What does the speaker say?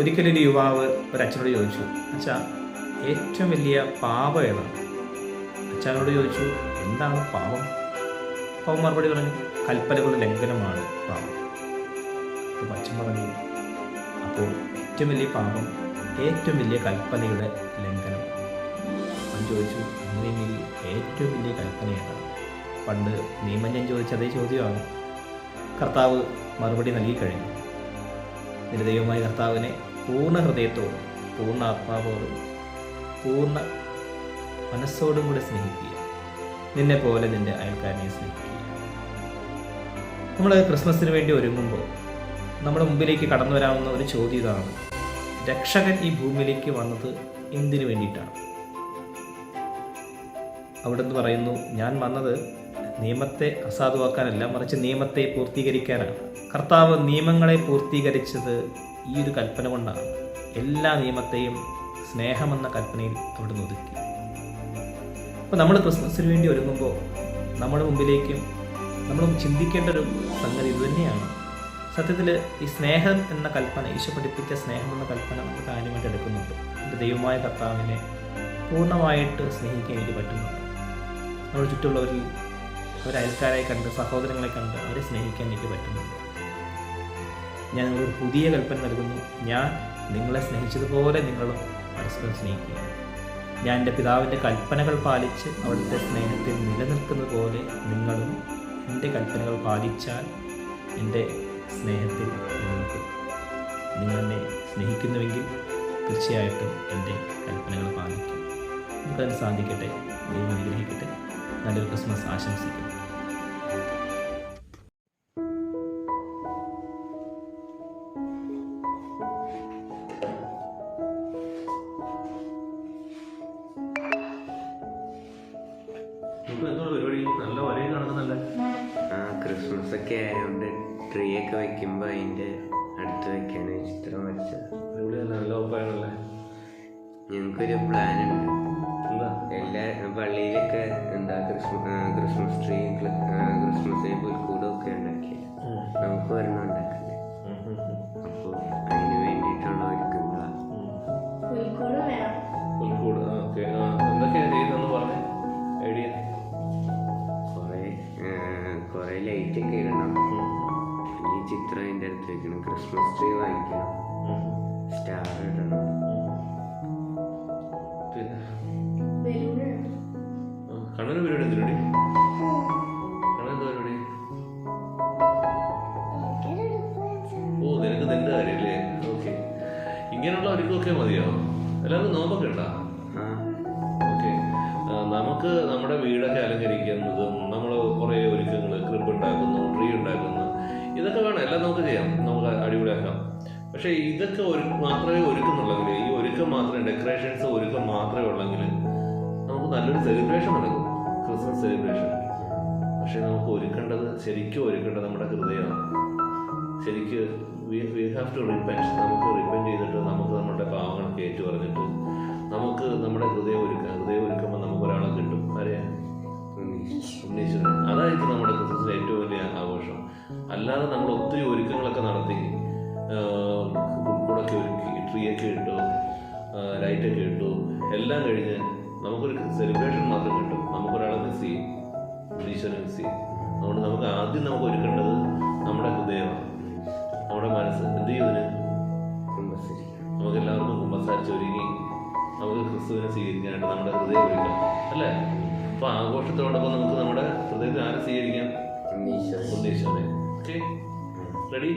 ഒരിക്കലൊരു യുവാവ് ഒരച്ഛനോട് ചോദിച്ചു, അച്ഛാ, ഏറ്റവും വലിയ പാപം ഏതാണ്? അച്ഛനോട് ചോദിച്ചു, എന്താണ് പാപം? പാപം മറുപടി പറഞ്ഞു, കൽപ്പനകളുടെ ലംഘനമാണ് പാപം. അപ്പോൾ അച്ഛൻ പറഞ്ഞു, അപ്പോൾ ഏറ്റവും വലിയ പാപം ഏറ്റവും വലിയ കൽപ്പനയുടെ ലംഘനം. അവൻ ചോദിച്ചു, അങ്ങനെയെങ്കിൽ ഏറ്റവും വലിയ കൽപ്പന ഏതാണ്? പണ്ട് നിയമജ്ഞൻ ചോദിച്ച അതേ ചോദ്യമാണ് കർത്താവ് മറുപടി നൽകിക്കഴിഞ്ഞു. നിന്റെ ദൈവമായ കർത്താവിനെ പൂർണ്ണ ഹൃദയത്തോടും പൂർണ്ണ ആത്മാവോടും പൂർണ്ണ മനസ്സോടും കൂടെ സ്നേഹിക്കുക, നിന്നെ പോലെ നിന്റെ അയൽക്കാരനെ സ്നേഹിക്കുക. നമ്മൾ ക്രിസ്മസിന് വേണ്ടി ഒരുങ്ങുമ്പോൾ നമ്മുടെ മുമ്പിലേക്ക് കടന്നു വരാവുന്ന ഒരു ചോദ്യം ഇതാണ്: രക്ഷകൻ ഈ ഭൂമിയിലേക്ക് വന്നത് എന്തിനു വേണ്ടിയിട്ടാണ്? അവിടെ നിന്ന് പറയുന്നു, ഞാൻ വന്നത് നിയമത്തെ അസാധുവാക്കാനല്ല, മറിച്ച് നിയമത്തെ പൂർത്തീകരിക്കാനാണ്. കർത്താവ് നിയമങ്ങളെ പൂർത്തീകരിച്ചത് ഈ ഒരു കൽപ്പന കൊണ്ടാണ്. എല്ലാ നിയമത്തെയും സ്നേഹമെന്ന കൽപ്പനയിൽ അവിടെ നിന്ന് ഒതുക്കി. അപ്പോൾ നമ്മൾ ക്രിസ്മസിന് വേണ്ടി ഒരുങ്ങുമ്പോൾ നമ്മുടെ മുമ്പിലേക്കും നമ്മൾ ചിന്തിക്കേണ്ട ഒരു സംഗതി ഇത് തന്നെയാണ്. സത്യത്തിൽ ഈ സ്നേഹം എന്ന കൽപ്പന, ഈശോ പഠിപ്പിച്ച സ്നേഹം എന്ന കൽപ്പന നമ്മൾ കാര്യമായിട്ട് എടുക്കുന്നുണ്ട്. എൻ്റെ ദൈവമായ കർത്താവിനെ പൂർണ്ണമായിട്ട് സ്നേഹിക്കാൻ എനിക്ക് പറ്റുന്നുണ്ട്. നമ്മുടെ ചുറ്റുമുള്ളവരിൽ അവരയൽക്കാരായി കണ്ട്, സഹോദരങ്ങളെ കണ്ട് അവരെ സ്നേഹിക്കാൻ എനിക്ക് പറ്റുന്നുണ്ട്. ഞാൻ നിങ്ങളൊരു പുതിയ കൽപ്പന നൽകുന്നു, ഞാൻ നിങ്ങളെ സ്നേഹിച്ചതുപോലെ നിങ്ങളും പരസ്പരം സ്നേഹിക്കുക. ഞാൻ എൻ്റെ പിതാവിൻ്റെ കൽപ്പനകൾ പാലിച്ച് അവിടുത്തെ സ്നേഹത്തിൽ നിലനിൽക്കുന്നത് പോലെ നിങ്ങളും എൻ്റെ കൽപ്പനകൾ പാലിച്ചാൽ എൻ്റെ സ്നേഹത്തിൽ നിലനിൽക്കും. നിങ്ങളെന്നെ സ്നേഹിക്കുന്നുവെങ്കിൽ തീർച്ചയായിട്ടും എൻ്റെ കൽപ്പനകൾ പാലിക്കും. നമുക്കതിന് സാധിക്കട്ടെ. ദൈവം അനുഗ്രഹിക്കട്ടെ. നല്ലൊരു ക്രിസ്മസ് ആശംസിക്കുന്നു. നല്ല വരയും നടക്കുന്നല്ലേ? ക്രിസ്മസ് ഒക്കെ ആയതുകൊണ്ട് ട്രീ ഒക്കെ വെക്കുമ്പോൾ അതിൻ്റെ അടുത്ത് വെക്കാണ് ചിത്രം വരച്ചത്. നല്ല ഉറപ്പാണല്ലേ? ഞങ്ങൾക്കൊരു പ്ലാൻ ഉണ്ട്. എന്താ? എല്ലാ പള്ളിയിലൊക്കെ ക്രിസ്മസ് ട്രീ, ക്രിസ്മസ് പുൽക്കൂടൊക്കെ ഉണ്ടാക്കി നമുക്ക് ഒരെണ്ണം ഉണ്ടാക്കണ്ടേ? അപ്പോൾ അതിന് വേണ്ടിയിട്ടുള്ള ഒരുക്കങ്ങളാണ്. കുറേ ലൈറ്റൊക്കെ ഇടണം, ഈ ചിത്രം അതിൻ്റെ അടുത്ത് വെക്കണം, ക്രിസ്മസ് ട്രീ വാങ്ങിക്കണം, സ്റ്റാർ ഇടണം, കണ്ണന് പരിപാടി എന്തിനോടി? കണ്ണൻ പരിപാടി? ഓ, നിനക്ക് നിന്റെ കാര്യമല്ലേ? ഓക്കെ, ഇങ്ങനെയുള്ള ഒരുക്കമൊക്കെ മതിയോ? എല്ലാവർക്കും നോമ്പൊക്കെ ഉണ്ടോ? ഓക്കെ, നമുക്ക് നമ്മുടെ വീടൊക്കെ അലങ്കരിക്കുന്നതും നമ്മൾ കുറേ ഒരുക്കങ്ങൾ, ക്രിബ് ഉണ്ടാക്കുന്നു, ട്രീ ഉണ്ടാക്കുന്നു, ഇതൊക്കെ വേണം, എല്ലാം നമുക്ക് ചെയ്യാം, നമുക്ക് അടിപൊളിയാക്കാം. പക്ഷേ ഇതൊക്കെ മാത്രമേ ഒരുക്കുന്നുള്ളെങ്കിൽ, ഈ ഒരുക്കം മാത്രമേ, ഡെക്കറേഷൻസ് ഒരുക്കം മാത്രമേ ഉള്ളെങ്കിൽ നമുക്ക് നല്ലൊരു സെലിബ്രേഷൻ നടക്കും, ക്രിസ്മസ് സെലിബ്രേഷൻ. പക്ഷെ നമുക്ക് ശരിക്കും ഒരുക്കേണ്ടത് നമ്മുടെ ഹൃദയമാണ്. ശരിക്ക് വി ഹാവ് ടു റിപ്പൻറ്റ്. നമുക്ക് റിപ്പൻറ്റ് ചെയ്തിട്ട് നമുക്ക് നമ്മുടെ പാവങ്ങളൊക്കെ ഏറ്റു പറഞ്ഞിട്ട് നമുക്ക് നമ്മുടെ ഹൃദയം ഒരുക്കുമ്പോൾ നമുക്ക് ഒരാളെ കിട്ടും. ആരെയാ? ഉണ്ണീശ്വരൻ. അതായിരിക്കും നമ്മുടെ ക്രിസ്മസിലെ ഏറ്റവും വലിയ ആഘോഷം. അല്ലാതെ നമ്മൾ ഒത്തിരി ഒരുക്കങ്ങളൊക്കെ നടത്തി, പുൽക്കൂടൊക്കെ ഒരുക്കി, ട്രീ ഒക്കെ ഇട്ടു, ലൈറ്റൊക്കെ ഇട്ടു, എല്ലാം കഴിഞ്ഞ് നമുക്കൊരു സെലിബ്രേഷൻ മാത്രം കിട്ടും. നമുക്കൊരാളെ മിസ് ചെയ്യും, ഈശ്വരനെ മിസ് ചെയ്യും. അതുകൊണ്ട് നമുക്ക് ആദ്യം ഒരുക്കേണ്ടത് നമ്മുടെ ഹൃദയമാണ്, നമ്മുടെ മനസ്സ്. എന്ത് ചെയ്യുന്നതിന്? നമുക്ക് എല്ലാവർക്കും കുമ്പസാരിച്ച് ഒരുങ്ങി നമുക്ക് ക്രിസ്തുവിനെ സ്വീകരിക്കാനായിട്ട് നമ്മുടെ ഹൃദയം ഒരുക്കാം, അല്ലേ? അപ്പോൾ ആഘോഷത്തോടൊപ്പം നമുക്ക് നമ്മുടെ ഹൃദയത്തിൽ ആരെ സ്വീകരിക്കാം? ഉണ്ണീശ്വരനെ. Okay, ready?